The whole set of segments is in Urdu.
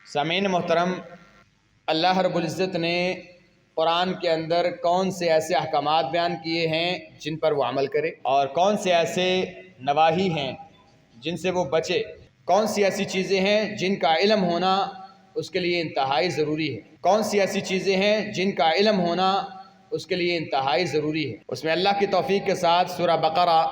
سامعین محترم، اللہ رب العزت نے قرآن کے اندر کون سے ایسے احکامات بیان کیے ہیں جن پر وہ عمل کرے، اور کون سے ایسے نواہی ہیں جن سے وہ بچے، کون سی ایسی چیزیں ہیں جن کا علم ہونا اس کے لیے انتہائی ضروری ہے، کون سی ایسی چیزیں ہیں جن کا علم ہونا اس کے لیے انتہائی ضروری ہے۔ اس میں اللہ کی توفیق کے ساتھ سورہ بقرہ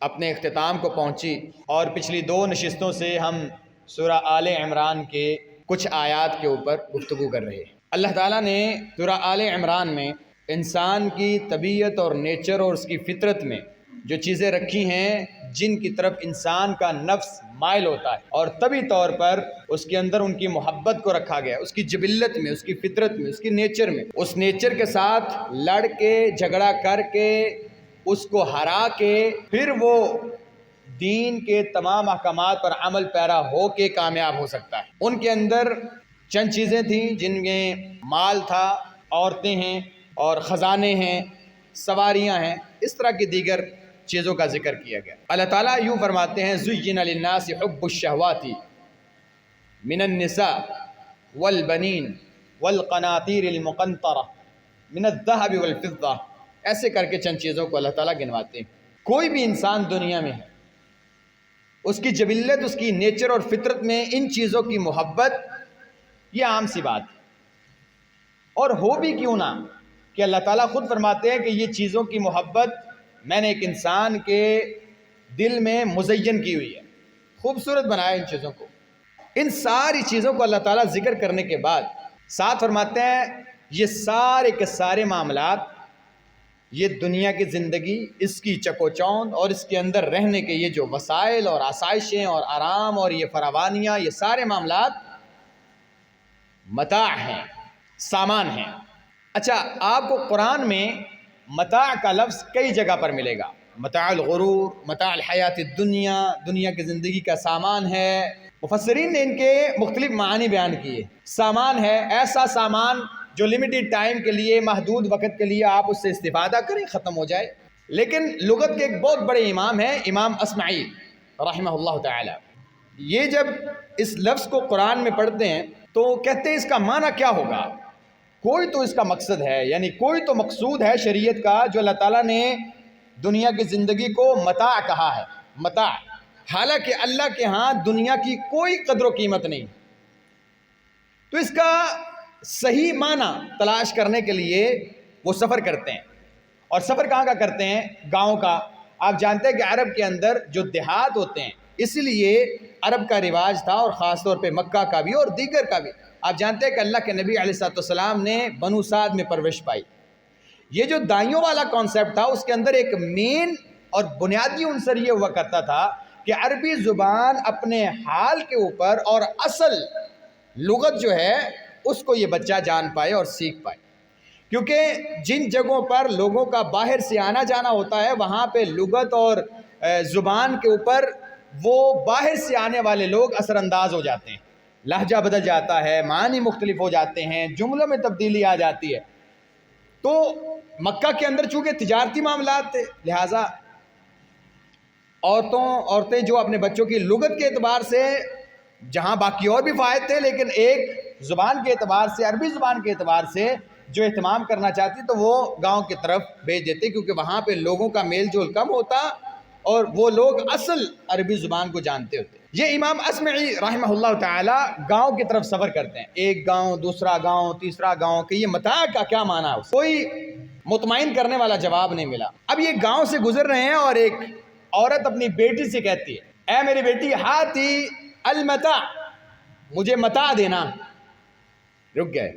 اپنے اختتام کو پہنچی، اور پچھلی 2 نشستوں سے ہم سورہ آل عمران کے کچھ آیات کے اوپر گفتگو کر رہے ہیں۔ اللہ تعالیٰ نے سورہ آل عمران میں انسان کی طبیعت اور نیچر اور اس کی فطرت میں جو چیزیں رکھی ہیں جن کی طرف انسان کا نفس مائل ہوتا ہے، اور طبی طور پر اس کے اندر ان کی محبت کو رکھا گیا، اس کی جبلت میں، اس کی فطرت میں، اس کی نیچر میں، اس نیچر کے ساتھ لڑ کے جھگڑا کر کے اس کو ہرا کے پھر وہ دین کے تمام احکامات پر عمل پیرا ہو کے کامیاب ہو سکتا ہے۔ ان کے اندر چند چیزیں تھیں جن میں مال تھا، عورتیں ہیں اور خزانے ہیں، سواریاں ہیں، اس طرح کی دیگر چیزوں کا ذکر کیا گیا۔ اللہ تعالیٰ یوں فرماتے ہیں زُيِّنَ لِلنَّاسِ حُبُّ الشَّهَوَاتِ مِنَ النِّسَاءِ وَالْبَنِينَ وَالْقَنَاطِيرِ الْمُقَنطَرَةِ مِنَ الذَّهَبِ وَالْفِضَّةِ، ایسے کر کے چند چیزوں کو اللہ تعالیٰ گنواتے ہیں۔ کوئی بھی انسان دنیا میں ہے، اس کی جبلت، اس کی نیچر اور فطرت میں ان چیزوں کی محبت یہ عام سی بات ہے، اور ہو بھی کیوں نہ کہ اللہ تعالیٰ خود فرماتے ہیں کہ یہ چیزوں کی محبت میں نے ایک انسان کے دل میں مزین کی ہوئی ہے، خوبصورت بنایا ان چیزوں کو۔ ان ساری چیزوں کو اللہ تعالیٰ ذکر کرنے کے بعد ساتھ فرماتے ہیں یہ سارے کے سارے معاملات، یہ دنیا کی زندگی، اس کی چکوچوند اور اس کے اندر رہنے کے یہ جو وسائل اور آسائشیں اور آرام اور یہ فراوانیاں، یہ سارے معاملات متاع ہیں، سامان ہیں۔ اچھا، آپ کو قرآن میں متاع کا لفظ کئی جگہ پر ملے گا۔ متاع الغرور، متاع الحیات الدنیا، دنیا کی زندگی کا سامان ہے۔ مفسرین نے ان کے مختلف معنی بیان کیے۔ سامان ہے ایسا سامان جو لمیٹڈ ٹائم کے لیے، محدود وقت کے لیے آپ اس سے استفادہ کریں، ختم ہو جائے۔ لیکن لغت کے ایک بہت بڑے امام ہیں، امام اصمعی رحمہ اللہ تعالی، یہ جب اس لفظ کو قرآن میں پڑھتے ہیں تو کہتے ہیں اس کا معنی کیا ہوگا؟ کوئی تو اس کا مقصد ہے، یعنی کوئی تو مقصود ہے شریعت کا جو اللہ تعالیٰ نے دنیا کی زندگی کو متاع کہا ہے، متاع، حالانکہ اللہ کے ہاں دنیا کی کوئی قدر و قیمت نہیں۔ تو اس کا صحیح معنی تلاش کرنے کے لیے وہ سفر کرتے ہیں، اور سفر کہاں کا کرتے ہیں؟ گاؤں کا۔ آپ جانتے ہیں کہ عرب کے اندر جو دیہات ہوتے ہیں، اسی لیے عرب کا رواج تھا، اور خاص طور پہ مکہ کا بھی اور دیگر کا بھی۔ آپ جانتے ہیں کہ اللہ کے نبی علیہ السلام نے بنو سعد میں پرورش پائی۔ یہ جو دائیوں والا کانسیپٹ تھا، اس کے اندر ایک مین اور بنیادی عنصر یہ ہوا کرتا تھا کہ عربی زبان اپنے حال کے اوپر اور اصل لغت جو ہے اس کو یہ بچہ جان پائے اور سیکھ پائے، کیونکہ جن جگہوں پر لوگوں کا باہر سے آنا جانا ہوتا ہے وہاں پہ لغت اور زبان کے اوپر وہ باہر سے آنے والے لوگ اثر انداز ہو جاتے ہیں، لہجہ بدل جاتا ہے، معنی مختلف ہو جاتے ہیں، جملوں میں تبدیلی آ جاتی ہے۔ تو مکہ کے اندر چونکہ تجارتی معاملات تھے، لہٰذا عورتیں جو اپنے بچوں کی لغت کے اعتبار سے، جہاں باقی اور بھی فائد تھے، لیکن ایک زبان کے اعتبار سے، عربی زبان کے اعتبار سے جو اہتمام کرنا چاہتی تو وہ گاؤں کی طرف بھیج دیتے، کیونکہ وہاں پہ لوگوں کا میل جول کم ہوتا اور وہ لوگ اصل عربی زبان کو جانتے ہوتے۔ یہ امام اصمعی رحمہ اللہ تعالی گاؤں کی طرف سفر کرتے ہیں، ایک گاؤں، دوسرا گاؤں، تیسرا گاؤں، کہ یہ متاع کا کیا معنی ہے، کوئی مطمئن کرنے والا جواب نہیں ملا۔ اب یہ گاؤں سے گزر رہے ہیں، اور ایک عورت اپنی بیٹی سے کہتی ہے، اے میری بیٹی، ہاتی المتاع، مجھے متاع دینا۔ رک گئے،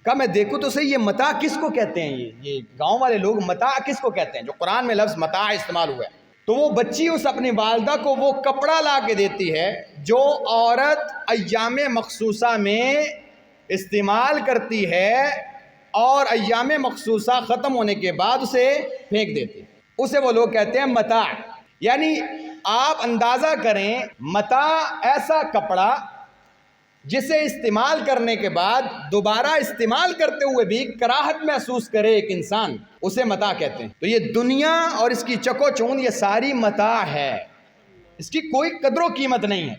کہا میں دیکھوں تو صحیح یہ متاع کس کو کہتے ہیں، یہ گاؤں والے لوگ متاع کس کو کہتے ہیں جو قرآن میں لفظ متاع استعمال ہوا ہے؟ تو وہ بچی اس اپنی والدہ کو وہ کپڑا لا کے دیتی ہے جو عورت ایام مخصوصہ میں استعمال کرتی ہے، اور ایام مخصوصہ ختم ہونے کے بعد اسے پھینک دیتی ہے، اسے وہ لوگ کہتے ہیں متاع۔ یعنی آپ اندازہ کریں، متاع ایسا کپڑا جسے استعمال کرنے کے بعد دوبارہ استعمال کرتے ہوئے بھی کراہت محسوس کرے ایک انسان، اسے متاع کہتے ہیں۔ تو یہ دنیا اور اس کی چکو چوند یہ ساری متاع ہے، اس کی کوئی قدر و قیمت نہیں ہے۔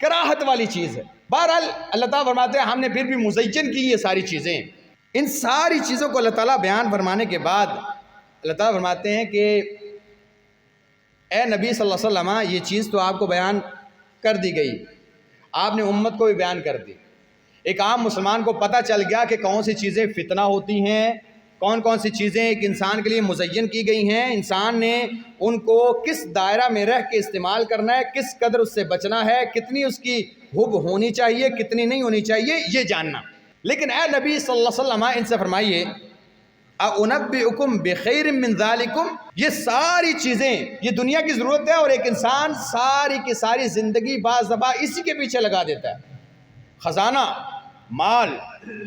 کراہت والی چیز ہے۔ بہرحال اللہ تعالیٰ فرماتے ہیں ہم نے پھر بھی مزین کی یہ ساری چیزیں۔ ان ساری چیزوں کو اللہ تعالیٰ بیان فرمانے کے بعد اللہ تعالیٰ فرماتے ہیں کہ اے نبی صلی اللہ علیہ وسلم یہ چیز تو آپ کو بیان کر دی گئی، آپ نے امت کو بھی بیان کر دی۔ ایک عام مسلمان کو پتہ چل گیا کہ کون سی چیزیں فتنہ ہوتی ہیں، کون کون سی چیزیں ایک انسان کے لیے مزین کی گئی ہیں، انسان نے ان کو کس دائرہ میں رہ کے استعمال کرنا ہے، کس قدر اس سے بچنا ہے، کتنی اس کی حب ہونی چاہیے، کتنی نہیں ہونی چاہیے، یہ جاننا۔ لیکن اے نبی صلی اللہ علیہ وسلم ان سے فرمائیے اُنَبِّئُكُم بِخَيْرٍ مِّن ذَلِكُم، یہ ساری چیزیں یہ دنیا کی ضرورت ہے، اور ایک انسان ساری کی ساری زندگی بعض دفعہ اسی کے پیچھے لگا دیتا ہے۔ خزانہ، مال،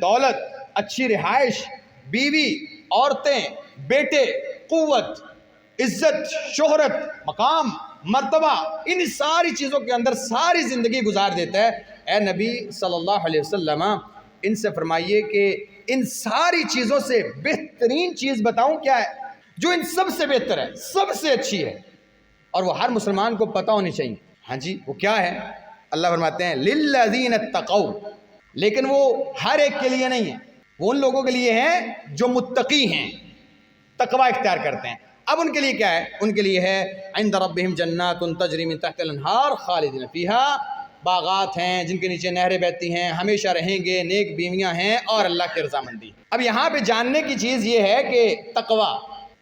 دولت، اچھی رہائش، بیوی، عورتیں، بیٹے، قوت، عزت، شہرت، مقام، مرتبہ، ان ساری چیزوں کے اندر ساری زندگی گزار دیتا ہے۔ اے نبی صلی اللہ علیہ وسلم ان سے فرمائیے کہ ان ساری چیزوں سے بہترین چیز بتاؤں کیا ہے، جو ان سب سے بہتر ہے، سب سے اچھی ہے، اور وہ ہر مسلمان کو پتہ ہونی چاہیے۔ ہاں جی، وہ کیا ہے؟ اللہ فرماتے ہیں لِلَّذِينَ اتَّقَوْا، لیکن وہ ہر ایک کے لیے نہیں ہے، وہ ان لوگوں کے لیے ہیں جو متقی ہیں، تقوی اختیار کرتے ہیں۔ اب ان کے لیے کیا ہے؟ ان کے لیے ہے عند ربہم جنات تجری من تحت الانہار خالدین فیہا، باغات ہیں جن کے نیچے نہریں بہتی ہیں، ہمیشہ رہیں گے، نیک بیویاں ہیں، اور اللہ کی رضامندی۔ اب یہاں پہ جاننے کی چیز یہ ہے کہ تقوی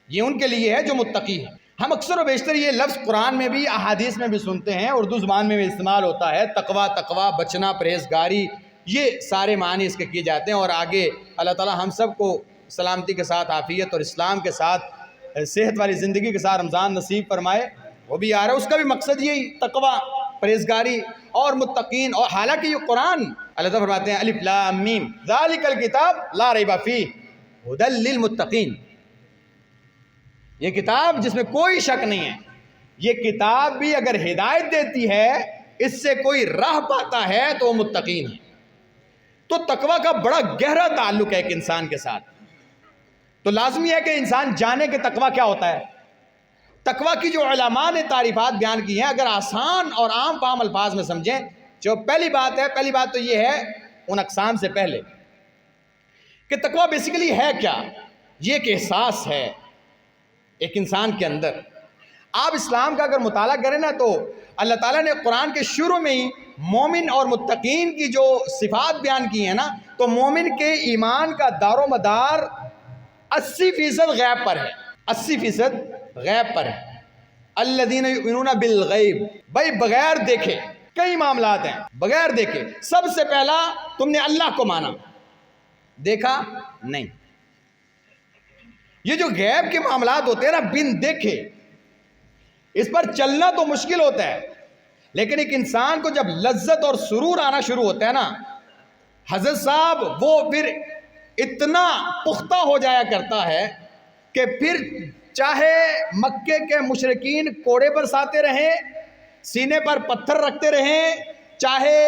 یہ ان کے لیے ہے جو متقی ہیں۔ ہم اکثر و بیشتر یہ لفظ قرآن میں بھی احادیث میں بھی سنتے ہیں، اردو زبان میں بھی استعمال ہوتا ہے، تقوی، تقوی، بچنا، پرہیزگاری، یہ سارے معنی اس کے کیے جاتے ہیں۔ اور آگے اللہ تعالیٰ ہم سب کو سلامتی کے ساتھ، عافیت اور اسلام کے ساتھ، صحت والی زندگی کے ساتھ رمضان نصیب فرمائے، وہ بھی آ رہا ہے، اس کا بھی مقصد یہی تقوی، پرہیزگاری اور متقین۔ اور حالانکہ یہ قرآن اللہ تعالیٰ فرماتے ہیں الف لام میم ذالک الکتاب لا ریب فیہ ھدی للمتقین، یہ کتاب جس میں کوئی شک نہیں ہے، یہ کتاب بھی اگر ہدایت دیتی ہے، اس سے کوئی راہ پاتا ہے تو وہ متقین ہے۔ تو تقوی کا بڑا گہرا تعلق ہے ایک انسان کے ساتھ، تو لازمی ہے کہ انسان جانے کہ تقوی کیا ہوتا ہے۔ تقوی کی جو علماء نے تعریفات بیان کی ہیں، اگر آسان اور عام فہم الفاظ میں سمجھیں، جو پہلی بات تو یہ ہے ان اقسام سے پہلے کہ تقوی بیسیکلی ہے کیا؟ یہ ایک احساس ہے ایک انسان کے اندر۔ آپ اسلام کا اگر مطالعہ کریں نا تو اللہ تعالیٰ نے قرآن کے شروع میں ہی مومن اور متقین کی جو صفات بیان کی ہیں نا، تو مومن کے ایمان کا دار و مدار 80% غیب پر ہے، 80% غیب پر ہے۔ الذین یؤمنون بالغیب، بھائی بغیر دیکھے کئی معاملات ہیں، بغیر دیکھے سب سے پہلا تم نے اللہ کو مانا، دیکھا نہیں۔ یہ جو غیب کے معاملات ہوتے ہیں نا، بن دیکھے اس پر چلنا تو مشکل ہوتا ہے، لیکن ایک انسان کو جب لذت اور سرور آنا شروع ہوتا ہے نا حضرت صاحب، وہ پھر اتنا پختہ ہو جایا کرتا ہے کہ پھر چاہے مکے کے مشرکین کوڑے پر ساتے رہیں، سینے پر پتھر رکھتے رہیں، چاہے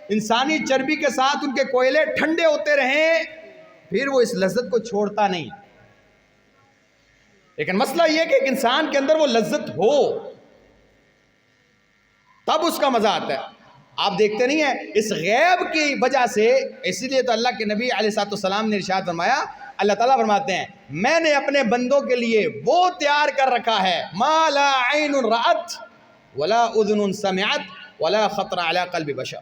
انسانی چربی کے ساتھ ان کے کوئلے ٹھنڈے ہوتے رہیں، پھر وہ اس لذت کو چھوڑتا نہیں۔ لیکن مسئلہ یہ کہ ایک انسان کے اندر وہ لذت ہو تب اس کا مزہ آتا ہے۔ آپ دیکھتے نہیں ہیں اس غیب کی وجہ سے، اسی لیے تو اللہ کے نبی علیہ السلام نے ارشاد فرمایا، اللہ تعالیٰ فرماتے ہیں میں نے اپنے بندوں کے لیے وہ تیار کر رکھا ہے ما لا عین رأت ولا اذن سمعت ولا خطر علی قلب بشر،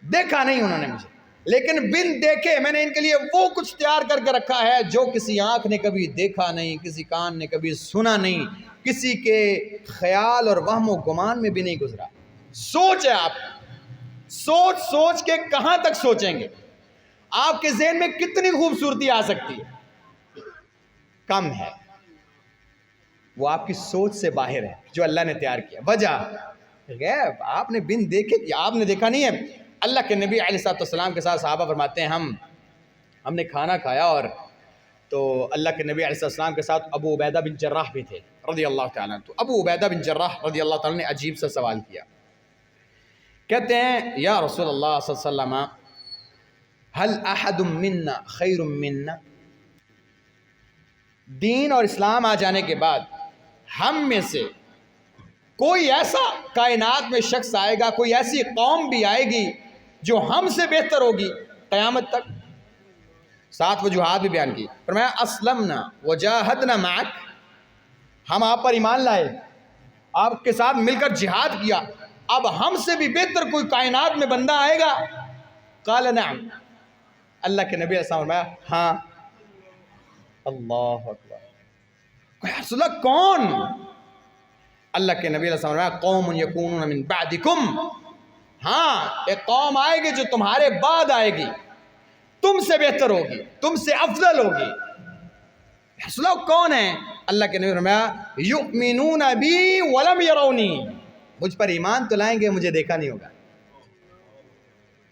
دیکھا نہیں انہوں نے مجھے، لیکن بن دیکھے میں نے ان کے لیے وہ کچھ تیار کر کے رکھا ہے جو کسی آنکھ نے کبھی دیکھا نہیں، کسی کان نے کبھی سنا نہیں، کسی کے خیال اور وہم و گمان میں بھی نہیں گزرا۔ سوچ ہے آپ، سوچ کے کہاں تک سوچیں گے؟ آپ کے ذہن میں کتنی خوبصورتی آ سکتی ہے؟ کم ہے، وہ آپ کی سوچ سے باہر ہے جو اللہ نے تیار کیا۔ وجہ غیب، آپ نے بن دیکھے، آپ نے دیکھا نہیں ہے۔ اللہ کے نبی علیہ السلام کے ساتھ صحابہ فرماتے ہیں ہم نے کھانا کھایا، اور تو اللہ کے نبی علیہ السلام کے ساتھ ابو عبیدہ بن جراح بھی تھے رضی اللہ تعالیٰ عنہ۔ تو ابو عبیدہ بن جراح رضی اللہ تعالیٰ نے عجیب سا سوال کیا، کہتے ہیں یا رسول اللہ صلی اللہ علیہ وسلم هل احد منا خیر منا، دین اور اسلام آ جانے کے بعد ہم میں سے کوئی ایسا کائنات میں شخص آئے گا، کوئی ایسی قوم بھی آئے گی جو ہم سے بہتر ہوگی قیامت تک۔ 7 وجوہات بھی بیان کی، فرمایا اسلمنا وجاہدنا معک، ہم آپ پر ایمان لائے، آپ کے ساتھ مل کر جہاد کیا، اب ہم سے بھی بہتر کوئی کائنات میں بندہ آئے گا؟ قال نعم، اللہ کے نبی علیہ السلام فرمایا ہاں۔ اللہ اکبر، یا رسول اللہ کون؟ اللہ کے نبی علیہ السلام فرمایا قوم یکونون من بعدکم، ہاں ایک قوم آئے گی جو تمہارے بعد آئے گی، تم سے بہتر ہوگی، تم سے افضل ہوگی۔ یا رسول اللہ کون ہے؟ اللہ کے نبی فرمایا یؤمنون بی ولم یرونی، مجھ پر ایمان تو لائیں گے، مجھے دیکھا نہیں ہوگا۔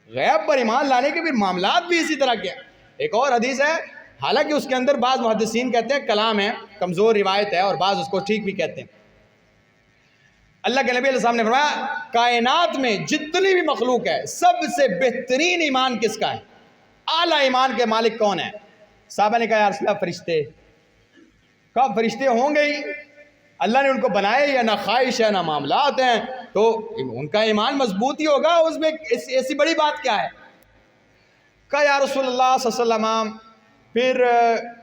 غیب پر ایمان لانے کے پھر معاملات بھی اسی طرح کے۔ ایک اور حدیث ہے، حالانکہ اس کے اندر بعض محدثین کہتے ہیں کلام ہے، کمزور روایت ہے، اور بعض اس کو ٹھیک بھی کہتے ہیں۔ اللہ کے نبی علیہ السلام نے فرمایا کائنات میں جتنی بھی مخلوق ہے سب سے بہترین ایمان کس کا ہے؟ اعلیٰ ایمان کے مالک کون ہے؟ صحابہ نے کہا یا رسول اللہ فرشتے۔ کہا فرشتے ہوں گے ہی، اللہ نے ان کو بنائے، یا نہ خواہش ہے نہ معاملات ہیں، تو ان کا ایمان مضبوط ہی ہوگا، اس میں ایسی بڑی بات کیا ہے؟ کہا یا رسول اللہ صلی اللہ علیہ وسلم پھر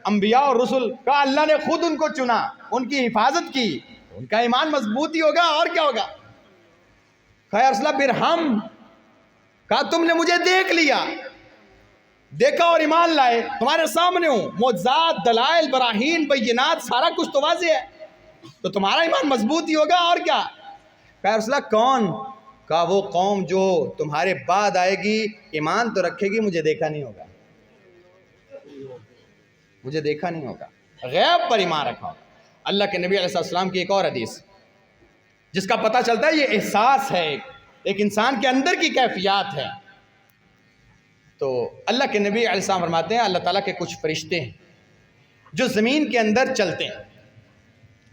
انبیاء اور رسل، کہا اللہ نے خود ان کو چنا، ان کی حفاظت کی، ان کا ایمان مضبوط ہی ہوگا، اور کیا ہوگا؟ کہا یا رسول اللہ پھر ہم، کہا تم نے مجھے دیکھ لیا، دیکھا اور ایمان لائے، تمہارے سامنے ہوں، معجزات، دلائل، براہین، بینات، سارا کچھ تو واضح ہے، تو تمہارا ایمان مضبوط ہی ہوگا، اور کیا؟ کہا یا رسول اللہ کون؟ کہا وہ قوم جو تمہارے بعد آئے گی، ایمان تو رکھے گی، مجھے دیکھا نہیں ہوگا، مجھے دیکھا نہیں ہوگا، غیب پر ایمان رکھا ہوگا۔ اللہ کے نبی علیہ السلام کی ایک اور حدیث جس کا پتہ چلتا ہے یہ احساس ہے، ایک انسان کے اندر کی کیفیات ہے۔ تو اللہ کے نبی علیہ السلام فرماتے ہیں اللہ تعالیٰ کے کچھ فرشتے ہیں جو زمین کے اندر چلتے ہیں،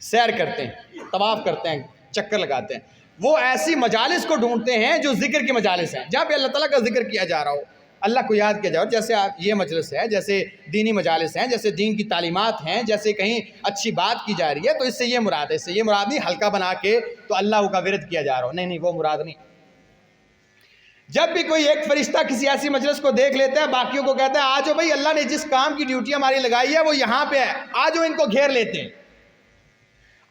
سیر کرتے ہیں، طواف کرتے ہیں، چکر لگاتے ہیں، وہ ایسی مجالس کو ڈھونڈتے ہیں جو ذکر کی مجالس ہیں، جہاں پہ اللہ تعالیٰ کا ذکر کیا جا رہا ہو، اللہ کو یاد کیا جائے، جیسے یہ مجلس ہے، جیسے دینی مجالس ہیں، جیسے دین کی تعلیمات ہیں، جیسے کہیں اچھی بات کی جا رہی ہے، تو اس سے یہ مراد ہے، اس سے یہ مراد نہیں ہلکا بنا کے تو اللہ کا ورد کیا جا رہا ہو، نہیں وہ مراد نہیں۔ جب بھی کوئی ایک فرشتہ کسی ایسی مجلس کو دیکھ لیتا ہے، باقیوں کو کہتا ہے آجو بھائی، اللہ نے جس کام کی ڈیوٹی ہماری لگائی ہے وہ یہاں پہ ہے، آجو ان کو گھیر لیتے ہیں۔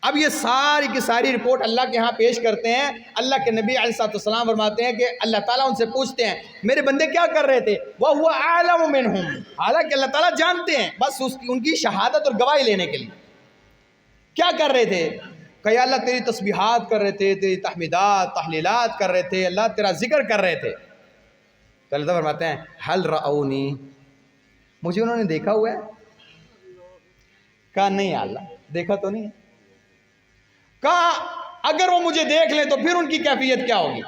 اب یہ ساری کی ساری رپورٹ اللہ کے ہاں پیش کرتے ہیں، اللہ کے نبی علیہ السلام فرماتے ہیں کہ اللہ تعالیٰ ان سے پوچھتے ہیں میرے بندے کیا کر رہے تھے؟ وَهُوَ أَعْلَمُ مِنْهُمْ، حالانکہ اللہ تعالیٰ جانتے ہیں، بس ان کی شہادت اور گواہی لینے کے لیے کیا کر رہے تھے؟ کہ یا اللہ تیری تسبیحات کر رہے تھے، تیری تحمیدات تحلیلات کر رہے تھے، اللہ تیرا ذکر کر رہے تھے۔ تو اللہ فرماتے ہیں حل رأونی، مجھے انہوں نے دیکھا ہوا ہے؟ کہا نہیں اللہ دیکھا تو نہیں ہے۔ کہا اگر وہ مجھے دیکھ لیں تو پھر ان کی کیفیت کیا ہوگی؟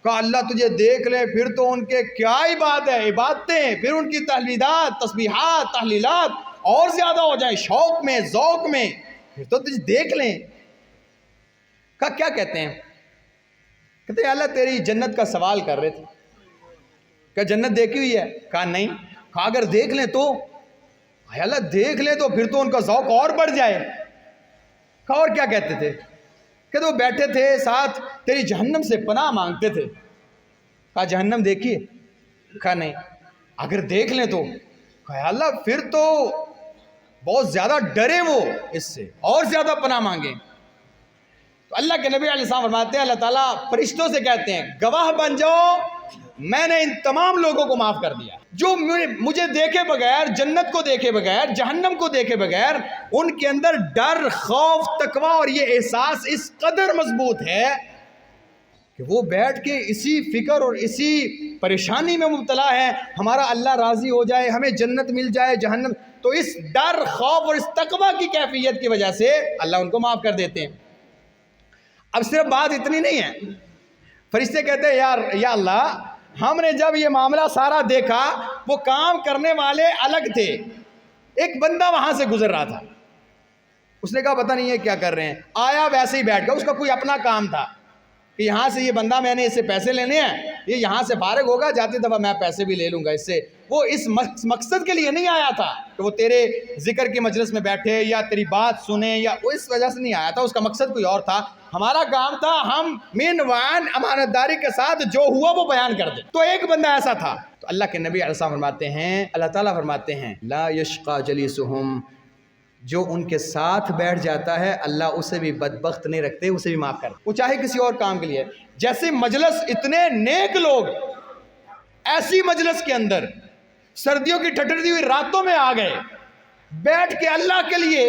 کہا اللہ تجھے دیکھ لے پھر تو ان کے کیا ہی بات ہے، عبادتیں، پھر ان کی تحمیدات تسبیحات تحلیلات اور زیادہ ہو جائیں، شوق میں ذوق میں، پھر تو تجھے دیکھ لیں۔ کہا کیا کہتے ہیں؟ کہتے ہیں اللہ تیری جنت کا سوال کر رہے تھے، کیا جنت دیکھی ہوئی ہے؟ کہا نہیں۔ کہا اگر دیکھ لیں تو؟ اللہ دیکھ لیں تو پھر تو ان کا ذوق اور بڑھ جائے۔ کہا اور کیا کہتے تھے؟ کہتے وہ بیٹھے تھے ساتھ تیری جہنم سے پناہ مانگتے تھے۔ کہا جہنم دیکھیے؟ کہا نہیں۔ اگر دیکھ لیں تو؟ کہا اللہ پھر تو بہت زیادہ ڈرے وہ اس سے، اور زیادہ پناہ مانگیں۔ تو اللہ کے نبی علیہ السلام فرماتے ہیں اللہ تعالیٰ فرشتوں سے کہتے ہیں گواہ بن جاؤ میں نے ان تمام لوگوں کو معاف کر دیا جو مجھے دیکھے بغیر، جنت کو دیکھے بغیر، جہنم کو دیکھے بغیر، ان کے اندر ڈر، خوف، تقوی اور یہ احساس اس قدر مضبوط ہے کہ وہ بیٹھ کے اسی فکر اور اسی پریشانی میں مبتلا ہے ہمارا اللہ راضی ہو جائے، ہمیں جنت مل جائے، جہنم، تو اس ڈر، خوف اور اس تقوی کی کیفیت کی وجہ سے اللہ ان کو معاف کر دیتے ہیں۔ اب صرف بات اتنی نہیں ہے، فرشتے کہتے ہیں یا اللہ ہم نے جب یہ معاملہ سارا دیکھا وہ کام کرنے والے الگ تھے، ایک بندہ وہاں سے گزر رہا تھا، اس نے کہا پتہ نہیں ہے کیا کر رہے ہیں، آیا ویسے ہی بیٹھ گیا، اس کا کوئی اپنا کام تھا کہ یہاں سے یہ بندہ میں نے اس سے پیسے لینے ہیں، یہ یہاں سے فارغ ہوگا، جاتے دفعہ میں پیسے بھی لے لوں گا اس سے، وہ اس مقصد کے لیے نہیں آیا تھا کہ وہ تیرے ذکر کی مجلس میں بیٹھے یا تیری بات سنے، یا اس وجہ سے نہیں آیا تھا، اس کا مقصد کوئی اور تھا۔ ہمارا کام تھا ہم من وعن امانت داری کے ساتھ جو ہوا وہ بیان کر دیں۔ تو ایک بندہ ایسا تھا، تو اللہ کے نبی علیہ السلام فرماتے ہیں، اللہ تعالیٰ فرماتے ہیں لا یشقى جلیسہم، جو ان کے ساتھ بیٹھ جاتا ہے اللہ اسے بھی بدبخت نہیں رکھتے، اسے بھی معاف کرتے، وہ چاہے کسی اور کام کے لیے۔ جیسے مجلس اتنے نیک لوگ ایسی مجلس کے اندر سردیوں کی ٹھٹرتی ہوئی راتوں میں آ گئے، بیٹھ کے اللہ کے لیے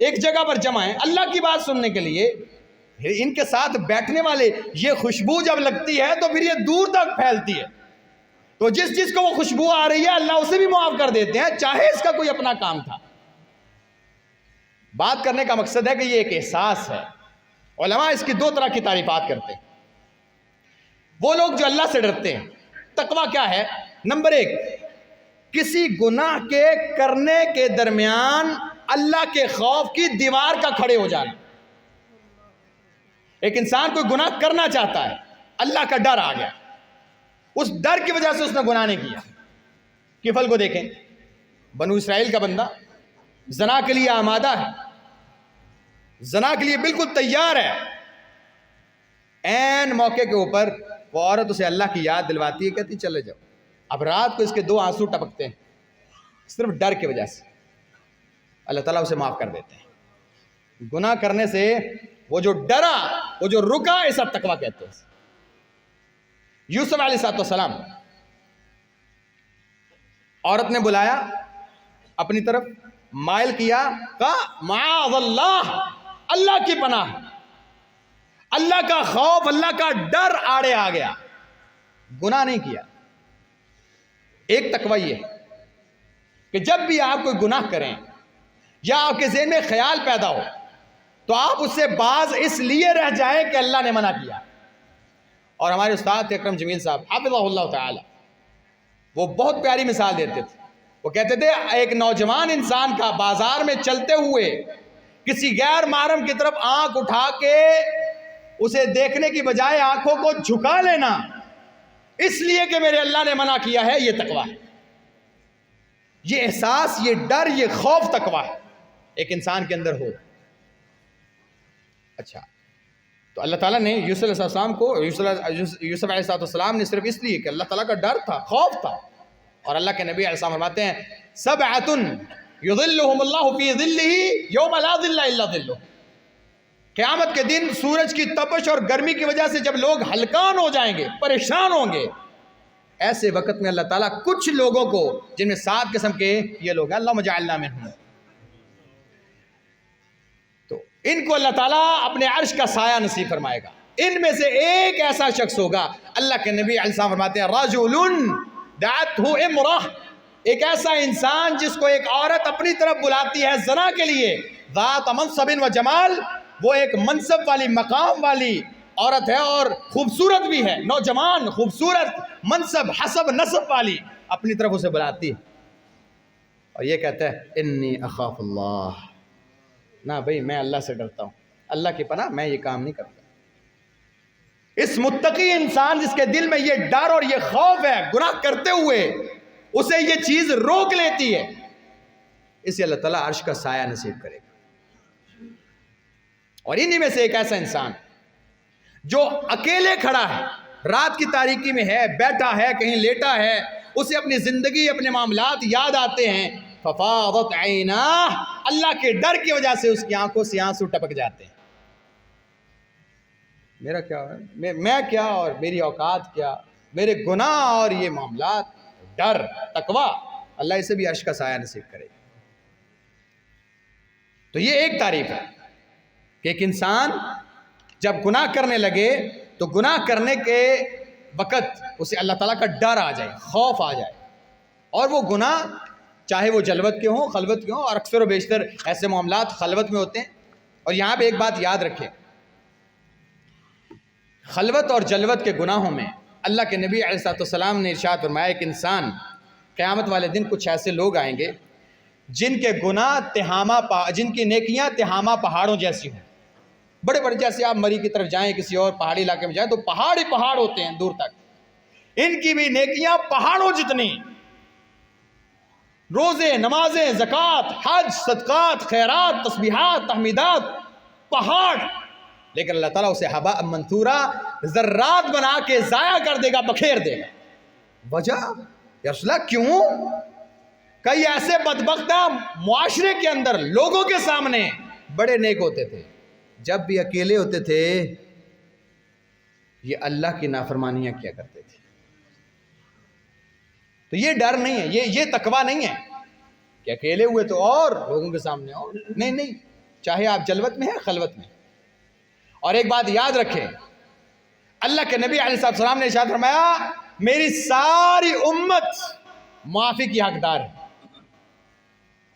ایک جگہ پر جمع ہیں اللہ کی بات سننے کے لیے، ان کے ساتھ بیٹھنے والے یہ خوشبو جب لگتی ہے تو پھر یہ دور تک پھیلتی ہے، تو جس جس کو وہ خوشبو آ رہی ہے اللہ اسے بھی معاف کر دیتے ہیں، چاہے اس کا کوئی اپنا کام تھا۔ بات کرنے کا مقصد ہے کہ یہ ایک احساس ہے۔ علماء اس کی دو طرح کی تعریفات کرتے ہیں۔ وہ لوگ جو اللہ سے ڈرتے ہیں، تقویٰ کیا ہے؟ نمبر ایک، کسی گناہ کے کرنے کے درمیان اللہ کے خوف کی دیوار کا کھڑے ہو جانا۔ ایک انسان کوئی گناہ کرنا چاہتا ہے، اللہ کا ڈر آ گیا، اس ڈر کی وجہ سے اس نے گناہ نہیں کیا۔ کفل کو دیکھیں، بنو اسرائیل کا بندہ زنا کے لیے آمادہ ہے، زنا کے لیے بالکل تیار ہے، عین موقع کے اوپر وہ عورت اسے اللہ کی یاد دلواتی ہے، کہتی چلے جاؤ۔ اب رات کو اس کے 2 آنسو ٹپکتے ہیں صرف ڈر کی وجہ سے، اللہ تعالیٰ اسے معاف کر دیتے ہیں۔ گناہ کرنے سے وہ جو ڈرا، وہ جو رکا، ایسا تقویٰ کہتے ہیں۔ یوسف علیہ السلام، عورت نے بلایا اپنی طرف، مائل کیا، کہا معاذ اللہ، اللہ کی پناہ، اللہ کا خوف، اللہ کا ڈر آڑے آ گیا، گناہ نہیں کیا۔ ایک تقویٰ یہ کہ جب بھی آپ کوئی گناہ کریں یا آپ کے ذہن میں خیال پیدا ہو تو آپ اس سے باز اس لیے رہ جائیں کہ اللہ نے منع کیا۔ اور ہمارے استاد اکرم جمیل صاحب حفظہ اللہ تعالی، وہ بہت پیاری مثال دیتے تھے۔ وہ کہتے تھے ایک نوجوان انسان کا بازار میں چلتے ہوئے کسی غیر محرم کی طرف آنکھ اٹھا کے اسے دیکھنے کی بجائے آنکھوں کو جھکا لینا، اس لیے کہ میرے اللہ نے منع کیا ہے، یہ تقویٰ ہے۔ یہ احساس، یہ ڈر، یہ خوف تقویٰ ہے ایک انسان کے اندر ہو۔ اچھا، تو اللہ تعالیٰ نے یوسف علیہ السلام کو، یوسف علیہ السلام نے صرف اس لیے کہ اللہ تعالیٰ کا ڈر تھا، خوف تھا، اور اللہ کے نبی علیہ السلام فرماتے ہیں سبعۃ یظلھم اللہ فی ظلہ یوم لا ظل الا ظلہ۔ قیامت کے دن سورج کی تپش اور گرمی کی وجہ سے جب لوگ ہلکان ہو جائیں گے، پریشان ہوں گے، ایسے وقت میں اللہ تعالیٰ کچھ لوگوں کو، جن میں 7 قسم کے یہ لوگ ہیں، اللہم اجعلنا منہم، تو ان کو اللہ تعالیٰ اپنے عرش کا سایہ نصیب فرمائے گا۔ ان میں سے ایک ایسا شخص ہوگا، اللہ کے نبی علیہ السلام فرماتے ہیں رجل دعتہ امرأہ، ایک ایسا انسان جس کو ایک عورت اپنی طرف بلاتی ہے زنا کے لیے، ذات منصب و جمال، وہ ایک منصب والی، مقام والی عورت ہے اور خوبصورت بھی ہے، نوجوان، خوبصورت، منصب، حسب، نسب والی، اپنی طرف اسے بلاتی ہے اور یہ کہتا ہے انی اخاف اللہ، نہ بھئی میں اللہ سے ڈرتا ہوں، اللہ کی پناہ میں یہ کام نہیں کرتا۔ اس متقی انسان جس کے دل میں یہ ڈر اور یہ خوف ہے گناہ کرتے ہوئے، اسے یہ چیز روک لیتی ہے، اسے اللہ تعالیٰ عرش کا سایہ نصیب کرے گا۔ اور انہی میں سے ایک ایسا انسان جو اکیلے کھڑا ہے، رات کی تاریکی میں ہے، بیٹھا ہے، کہیں لیٹا ہے، اسے اپنی زندگی، اپنے معاملات یاد آتے ہیں، ففاضت عیناہ، اللہ کے ڈر کی وجہ سے اس کی آنکھوں سے آنسو ٹپک جاتے ہیں۔ میرا کیا ہے، میں کیا اور میری اوقات کیا، میرے گناہ اور یہ معاملات، ڈر، تقویٰ، اللہ اسے بھی عرش کا سایہ نصیب کرے گا۔ تو یہ ایک تعریف ہے کہ ایک انسان جب گناہ کرنے لگے تو گناہ کرنے کے وقت اسے اللہ تعالیٰ کا ڈر آ جائے، خوف آ جائے، اور وہ گناہ چاہے وہ جلوت کے ہوں، خلوت کے ہوں، اور اکثر و بیشتر ایسے معاملات خلوت میں ہوتے ہیں۔ اور یہاں پہ ایک بات یاد رکھیں، خلوت اور جلوت کے گناہوں میں اللہ کے نبی علیہ السلام نے ارشاد فرمایا ایک انسان، قیامت والے دن کچھ ایسے لوگ آئیں گے جن کے گناہ جن کی نیکیاں تہامہ پہاڑوں جیسی ہوں، بڑے بڑے، جیسے آپ مری کی طرف جائیں، کسی اور پہاڑی علاقے میں جائیں تو پہاڑ ہی پہاڑ ہوتے ہیں دور تک، ان کی بھی نیکیاں پہاڑوں جتنی، روزے، نمازیں، زکوٰۃ، حج، صدقات، خیرات، تسبیحات، تحمیدات، پہاڑ، لیکن اللہ تعالیٰ اسے ہباء منثورا، ذرات بنا کے ضائع کر دے گا، بکھیر دے گا۔ وجہ یا رسول اللہ کیوں؟ کئی ایسے بدبخت معاشرے کے اندر لوگوں کے سامنے بڑے نیک ہوتے تھے، جب بھی اکیلے ہوتے تھے یہ اللہ کی نافرمانیاں کیا کرتے تھے۔ تو یہ ڈر نہیں ہے، یہ تقویٰ نہیں ہے کہ اکیلے ہوئے تو اور لوگوں کے سامنے اور نہیں، چاہے آپ جلوت میں ہیں خلوت میں۔ اور ایک بات یاد رکھیں، اللہ کے نبی علیہ السلام نے ارشاد فرمایا میری ساری امت معافی کی حقدار ہے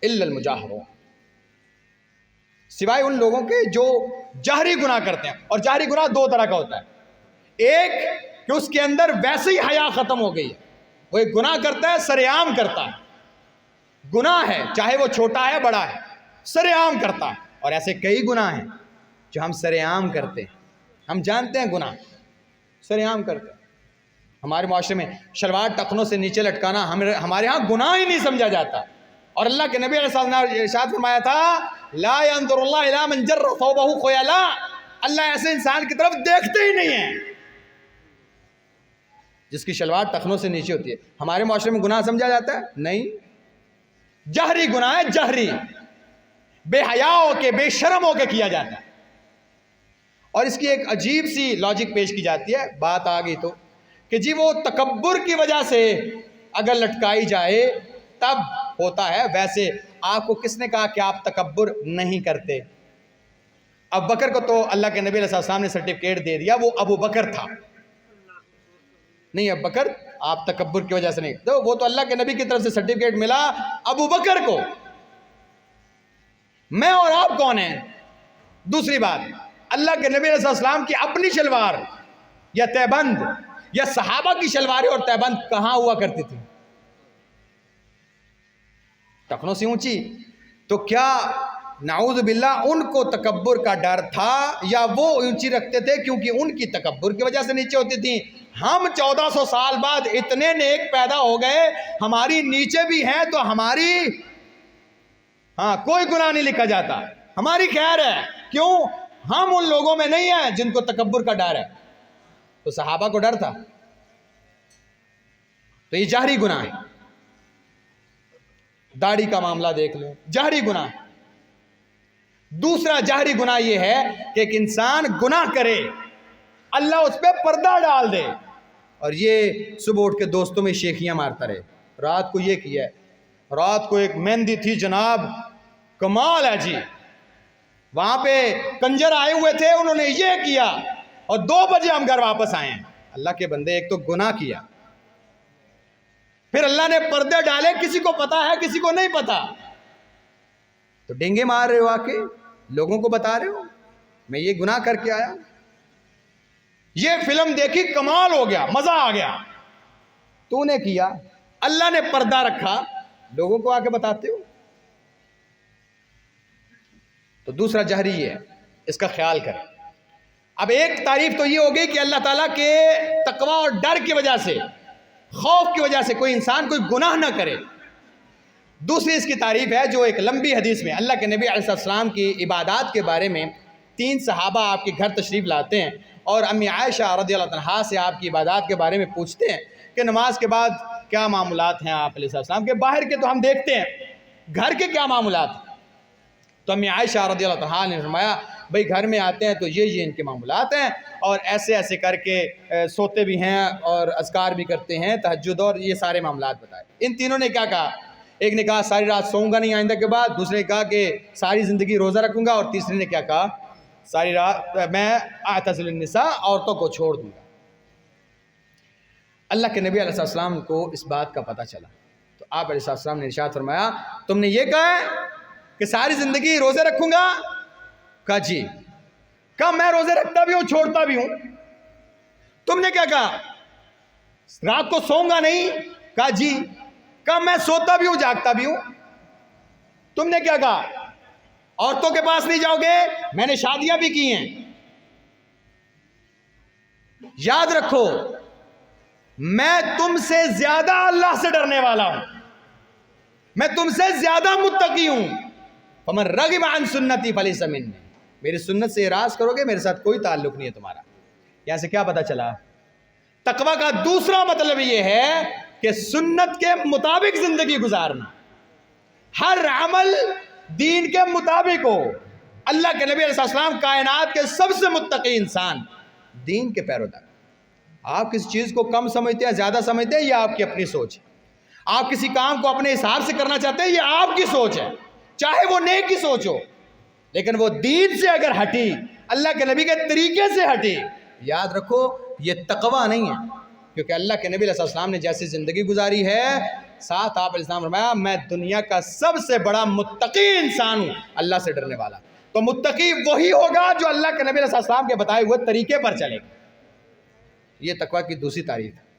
الا المجاہرون، سوائے ان لوگوں کے جو جہری گناہ کرتے ہیں۔ اور جہری گناہ دو طرح کا ہوتا ہے، ایک کہ اس کے اندر ویسے ہی حیا ختم ہو گئی ہے، وہ ایک گناہ کرتا ہے سر عام کرتا ہے، گناہ ہے چاہے وہ چھوٹا ہے بڑا ہے، سر عام کرتا ہے۔ اور ایسے کئی گناہ ہیں جو ہم سر عام کرتے ہیں، ہم جانتے ہیں گناہ سر عام کرتے ہیں۔ ہمارے معاشرے میں شلوار ٹخنوں سے نیچے لٹکانا ہمارے ہاں گناہ ہی نہیں سمجھا جاتا، اور اللہ کے نبی علیہ السلام نے ارشاد فرمایا تھا لا ينظر اللہ الی من جر ثوبہ خیلا، اللہ ایسے انسان کی طرف دیکھتے ہی نہیں ہیں جس کی شلوار ٹخنوں سے نیچے ہوتی ہے۔ ہمارے معاشرے میں گناہ سمجھا جاتا ہے؟ نہیں، جہری گناہ ہے، جہری، بے حیا ہو کے، بے شرم ہو کے کیا جاتا ہے۔ اور اس کی ایک عجیب سی لاجک پیش کی جاتی ہے، بات آ گئی تو، کہ جی وہ تکبر کی وجہ سے اگر لٹکائی جائے تب ہوتا ہے، ویسے آپ کو کس نے کہا کہ آپ تکبر نہیں کرتے؟ ابو بکر کو تو اللہ کے نبی علیہ السلام نے سرٹیفکیٹ دے دیا، وہ ابو بکر تھا، نہیں ابو بکر آپ تکبر کی وجہ سے نہیں، تو وہ تو اللہ کے نبی کی طرف سے سرٹیفکیٹ ملا ابو بکر کو، میں اور آپ کون ہیں؟ دوسری بات، اللہ کے نبی علیہ السلام کی اپنی شلوار یا تہبند یا صحابہ کی شلواریں اور تہبند کہاں ہوا کرتی تھی؟ ٹخنوں سے اونچی۔ تو کیا نعوذ باللہ ان کو تکبر کا ڈر تھا یا وہ اونچی رکھتے تھے کیونکہ ان کی تکبر کی وجہ سے نیچے ہوتی تھیں؟ ہم 1400 سال بعد اتنے نیک پیدا ہو گئے، ہماری نیچے بھی ہیں تو ہماری کوئی گناہ نہیں لکھا جاتا، ہماری خیر ہے، کیوں؟ ہم ان لوگوں میں نہیں ہیں جن کو تکبر کا ڈر ہے۔ تو صحابہ کو ڈر تھا، تو یہ جہری گناہ ہے۔ داڑھی کا معاملہ دیکھ لیں، جہری گناہ۔ دوسرا جہری گناہ یہ ہے کہ ایک انسان گناہ کرے، اللہ اس پہ پردہ ڈال دے، اور یہ صبح اٹھ کے دوستوں میں شیخیاں مارتا رہے، رات کو یہ کیا ہے، رات کو ایک مہندی تھی جناب، کمال ہے جی، وہاں پہ کنجر آئے ہوئے تھے، انہوں نے یہ کیا، اور 2 بجے ہم گھر واپس آئے ہیں۔ اللہ کے بندے، ایک تو گناہ کیا، پھر اللہ نے پردے ڈالے، کسی کو پتا ہے کسی کو نہیں پتا، تو ڈینگے مار رہے ہو، آ کے لوگوں کو بتا رہے ہو میں یہ گناہ کر کے آیا، یہ فلم دیکھی کمال ہو گیا، مزہ آ گیا، تو نے کیا، اللہ نے پردہ رکھا، لوگوں کو آ کے بتاتے ہو۔ تو دوسرا جہری یہ ہے، اس کا خیال کریں۔ اب ایک تعریف تو یہ ہو گئی کہ اللہ تعالیٰ کے تقوی اور ڈر کی وجہ سے، خوف کی وجہ سے کوئی انسان کوئی گناہ نہ کرے۔ دوسری اس کی تعریف ہے جو ایک لمبی حدیث میں اللہ کے نبی علیہ السلام کی عبادات کے بارے میں 3 صحابہ آپ کے گھر تشریف لاتے ہیں اور امی عائشہ رضی اللہ عنہا سے آپ کی عبادات کے بارے میں پوچھتے ہیں کہ نماز کے بعد کیا معاملات ہیں آپ علیہ السلام کے، باہر کے تو ہم دیکھتے ہیں، گھر کے کیا معاملات ہیں؟ تو امی عائشہ رضی اللہ عنہا نے فرمایا بھئی گھر میں آتے ہیں تو یہ ان کے معاملات ہیں، اور ایسے ایسے کر کے سوتے بھی ہیں اور اذکار بھی کرتے ہیں، تہجد اور یہ سارے معاملات بتائے۔ ان تینوں نے کیا کہا؟ ایک نے کہا ساری رات سوؤں گا نہیں آئندہ کے بعد، دوسرے نے کہا کہ ساری زندگی روزہ رکھوں گا، اور تیسرے نے کیا کہا؟ ساری رات میں اعتزل النساء، عورتوں کو چھوڑ دوں گا۔ اللہ کے نبی علیہ السلام کو اس بات کا پتہ چلا تو آپ علیہ السلام نے ارشاد فرمایا تم نے یہ کہا ہے کہ ساری زندگی روزے رکھوں گا؟ کہا جی۔ کہا میں روزے رکھتا بھی ہوں چھوڑتا بھی ہوں۔ تم نے کیا کہا؟ رات کو سوؤں گا نہیں؟ کہا جی۔ کہا میں سوتا بھی ہوں جاگتا بھی ہوں۔ تم نے کیا کہا؟ عورتوں کے پاس نہیں جاؤ گے؟ میں نے شادیاں بھی کی ہیں۔ یاد رکھو میں تم سے زیادہ اللہ سے ڈرنے والا ہوں۔ میں تم سے زیادہ متقی ہوں، فمن رغب عن سنتی فلیس منی، میری سنت سے اعراض کرو گے میرے ساتھ کوئی تعلق نہیں ہے تمہارا۔ یہاں سے کیا پتا چلا؟ تقویٰ کا دوسرا مطلب یہ ہے کہ سنت کے مطابق زندگی گزارنا، ہر عمل دین کے مطابق ہو۔ اللہ کے نبی علیہ السلام کائنات کے سب سے متقی انسان، دین کے پیرودار۔ آپ کسی چیز کو کم سمجھتے ہیں زیادہ سمجھتے ہیں، یہ آپ کی اپنی سوچ ہے۔ آپ کسی کام کو اپنے حساب سے کرنا چاہتے ہیں، یہ آپ کی سوچ ہے، چاہے وہ نیک کی سوچ ہو، لیکن وہ دین سے اگر ہٹی، اللہ کے نبی کے طریقے سے ہٹی، یاد رکھو یہ تقویٰ نہیں ہے۔ کیونکہ اللہ کے نبی علیہ السلام نے جیسی زندگی گزاری ہے، ساتھ آپ علیہ السلام فرمایا میں دنیا کا سب سے بڑا متقی انسان ہوں، اللہ سے ڈرنے والا۔ تو متقی وہی ہوگا جو اللہ کے نبی علیہ السلام کے بتائے ہوئے طریقے پر چلے گا۔ یہ تقویٰ کی دوسری تعریف ہے۔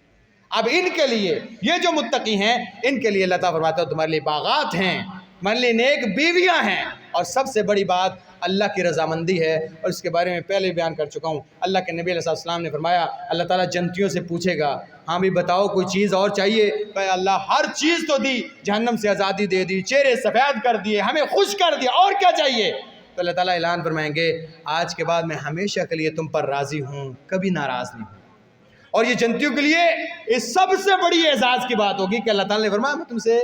اب ان کے لیے، یہ جو متقی ہیں، ان کے لیے اللہ تعالیٰ فرماتا ہے تمہارے لیے باغات ہیں، تمہارے لیے نیک بیویاں ہیں، اور سب سے بڑی بات اللہ کی رضامندی ہے۔ اور اس کے بارے میں پہلے بیان کر چکا ہوں۔ اللہ کے نبی علیہ السلام نے فرمایا اللہ تعالیٰ جنتیوں سے پوچھے گا ہاں بھی بتاؤ کوئی چیز اور چاہیے؟ کہ اللہ ہر چیز تو دی، جہنم سے آزادی دے دی، چہرے سفید کر دیے، ہمیں خوش کر دیا، اور کیا چاہیے؟ تو اللہ تعالیٰ اعلان فرمائیں گے آج کے بعد میں ہمیشہ کے لیے تم پر راضی ہوں، کبھی ناراض نہیں ہوں۔ اور یہ جنتیوں کے لیے اس سب سے بڑی اعزاز کی بات ہوگی کہ اللہ تعالیٰ نے فرمایا میں تم سے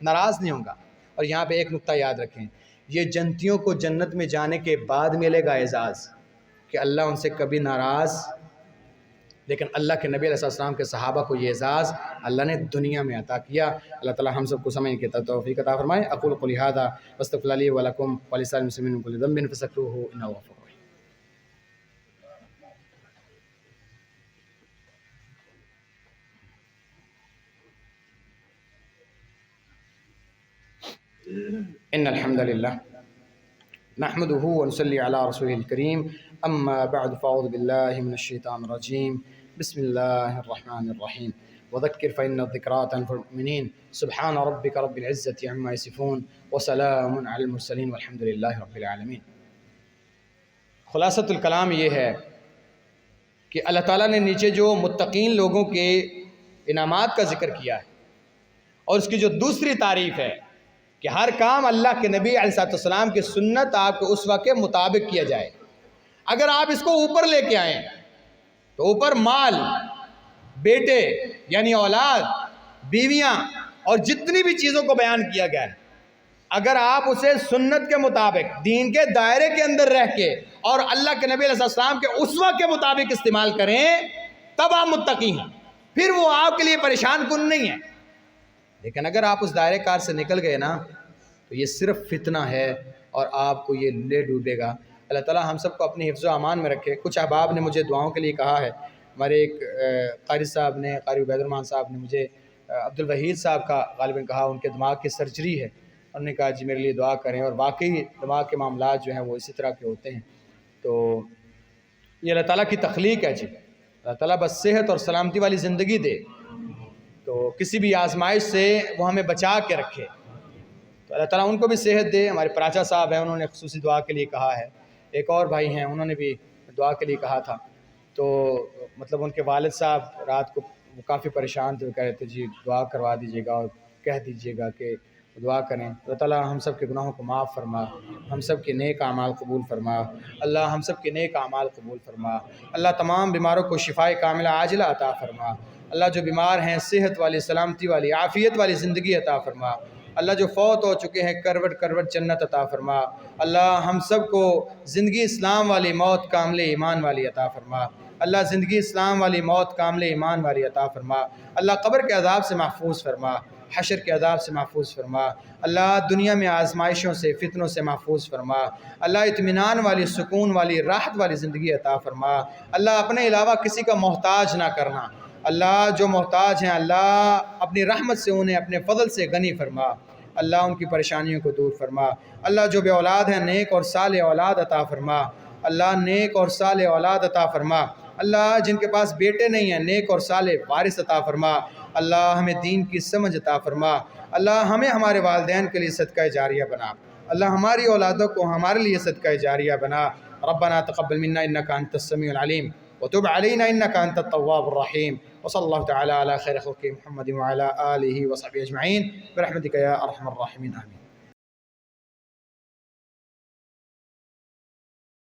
ناراض نہیں ہوں گا۔ اور یہاں پہ ایک نقطہ یاد رکھیں، یہ جنتیوں کو جنت میں جانے کے بعد ملے گا اعزاز کہ اللہ ان سے کبھی ناراض، لیکن اللہ کے نبی علیہ السلام کے صحابہ کو یہ اعزاز اللہ نے دنیا میں عطا کیا۔ اللہ تعالیٰ ہم سب کو سمجھنے کی توفیق عطا فرمائے۔ اقول قولی ھذا واستغفر اللہ لی ولکم ولسائر المسلمین من کل ذنب فاستغفروہ انہ هو الغفور الرحیم۔ ان الحمد للہ نحمده ونصلی علی رسوله الکریم، اما بعد فاعوذ باللہ من الشیطان الرجیم، بسم اللہ الرحمن الرحیم، وذکر فإن الذکریٰ تنفع المؤمنین، سبحان ربک رب العزة عما یصفون، وسلام علی المرسلین والحمد للہ رب العالمین۔ خلاصۃ الکلام یہ ہے کہ اللہ تعالیٰ نے نیچے جو متقین لوگوں کے انعامات کا ذکر کیا ہے، اور اس کی جو دوسری تعریف ہے کہ ہر کام اللہ کے نبی علیہ السلام کی سنت آپ کے اسوہ کے مطابق کیا جائے۔ اگر آپ اس کو اوپر لے کے آئیں تو اوپر مال، بیٹے یعنی اولاد، بیویاں اور جتنی بھی چیزوں کو بیان کیا گیا ہے، اگر آپ اسے سنت کے مطابق دین کے دائرے کے اندر رہ کے اور اللہ کے نبی علیہ السلام کے اسوہ کے مطابق استعمال کریں تب آپ متقی ہیں، پھر وہ آپ کے لیے پریشان کن نہیں ہے۔ لیکن اگر آپ اس دائرے کار سے نکل گئے نا تو یہ صرف فتنہ ہے اور آپ کو یہ لے ڈوبے گا۔ اللہ تعالیٰ ہم سب کو اپنی حفظ و امان میں رکھے۔ کچھ احباب نے مجھے دعاؤں کے لیے کہا ہے، ہمارے ایک قاری صاحب نے، قاری عبید الرحمن صاحب نے مجھے عبد الوحید صاحب کا غالباً کہا، ان کے دماغ کی سرجری ہے، انہوں نے کہا جی میرے لیے دعا کریں، اور واقعی دماغ کے معاملات جو ہیں وہ اسی طرح کے ہوتے ہیں۔ تو یہ اللہ تعالیٰ کی تخلیق ہے جی، اللہ تعالیٰ بس صحت اور سلامتی والی زندگی دے، تو کسی بھی آزمائش سے وہ ہمیں بچا کے رکھے۔ تو اللہ تعالیٰ ان کو بھی صحت دے۔ ہمارے پراچا صاحب ہیں، انہوں نے خصوصی دعا کے لیے کہا ہے، ایک اور بھائی ہیں انہوں نے بھی دعا کے لیے کہا تھا۔ تو مطلب ان کے والد صاحب رات کو کافی پریشان تھے، کہہ رہے تھے جی دعا کروا دیجیے گا اور کہہ دیجیے گا کہ دعا کریں۔ اللہ تعالیٰ ہم سب کے گناہوں کو معاف فرما، ہم سب کے نیک اعمال قبول فرما، اللہ ہم سب کے نیک اعمال قبول فرما، اللہ تمام بیماروں کو شفائے کاملہ عاجلہ عطا فرما، اللہ جو بیمار ہیں صحت والی، سلامتی والی، عافیت والی زندگی عطا فرما، اللہ جو فوت ہو چکے ہیں کروٹ کروٹ جنت عطا فرما، اللہ ہم سب کو زندگی اسلام والی، موت کامل ایمان والی عطا فرما، اللہ زندگی اسلام والی، موت کامل ایمان والی عطا فرما، اللہ قبر کے عذاب سے محفوظ فرما، حشر کے عذاب سے محفوظ فرما، اللہ دنیا میں آزمائشوں سے، فتنوں سے محفوظ فرما، اللہ اطمینان والی، سکون والی، راحت والی زندگی عطا فرما، اللہ اپنے علاوہ کسی کا محتاج نہ کرنا، اللہ جو محتاج ہیں اللہ اپنی رحمت سے انہیں اپنے فضل سے غنی فرما، اللہ ان کی پریشانیوں کو دور فرما، اللہ جو بے اولاد ہیں نیک اور صالح اولاد عطا فرما، اللہ نیک اور صالح اولاد عطا فرما، اللہ جن کے پاس بیٹے نہیں ہیں نیک اور صالح وارث عطا فرما، اللہ ہمیں دین کی سمجھ عطا فرما، اللہ ہمیں ہمارے والدین کے لیے صدقہ جاریہ بنا، اللہ ہماری اولادوں کو ہمارے لیے صدقہ جاریہ بنا۔ ربنا تقبل منا انک انت السمیع العلیم وتب علینا انک انت التواب الرحیم وصلی اللہ تعالی علی خیر خلق محمد وعلی آلہ وصحبہ اجمعین برحمتک یا ارحم الراحمین آمین.